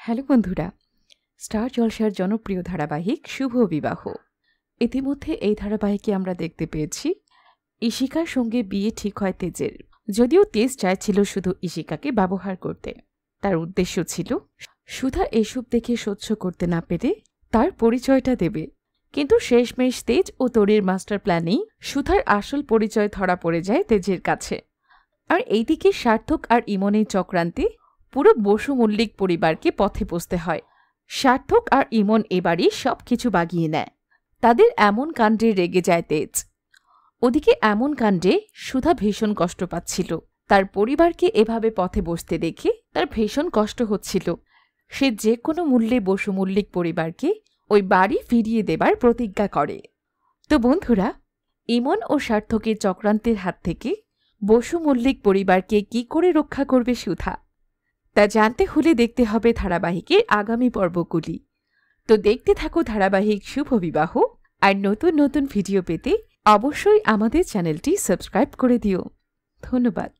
Hello বন্ধুরা, star জলসার জনপ্রিয় ধারাবাহিক শুভ বিবাহ। ইতিমধ্যে এই ধারাবাহিকে আমরা দেখতে পেয়েছি ইশিকার সঙ্গে বিয়ে ঠিক হয় তেজের। যদিও তেজ চাইছিল শুধু ইশিকাকে ব্যবহার করতে, তার উদ্দেশ্য ছিল সুধা এসব দেখে সহ্য করতে না পেরে তার পরিচয়টা দেবে। কিন্তু শেষমেশ তেজ ও তরির মাস্টার প্ল্যানেই সুধার আসল পরিচয় ধরা পড়ে যায় তেজের কাছে। আর এইদিকে সার্থক আর ইমনের চক্রান্তে পুরো বসু মল্লিক পরিবারকে পথে বসতে হয়। সার্থক আর ইমন এবারই সবকিছু বাগিয়ে নেয়। তাদের এমন কাণ্ডে রেগে যায় তেজ। ওদিকে এমন কাণ্ডে সুধা ভীষণ কষ্ট পাচ্ছিল। তার পরিবারকে এভাবে পথে বসতে দেখে তার ভীষণ কষ্ট হচ্ছিল। সে যে কোনো মূল্যে বসু মল্লিক পরিবারকে ওই বাড়ি ফিরিয়ে দেবার প্রতিজ্ঞা করে। তো বন্ধুরা, ইমন ও সার্থকের চক্রান্তের হাত থেকে বসু মল্লিক পরিবারকে কি করে রক্ষা করবে সুধা, তা জানতে হলে দেখতে হবে ধারাবাহিকের আগামী পর্বগুলি। তো দেখতে থাকো ধারাবাহিক শুভ বিবাহ। আর নতুন নতুন ভিডিও পেতে অবশ্যই আমাদের চ্যানেলটি সাবস্ক্রাইব করে দিও। ধন্যবাদ।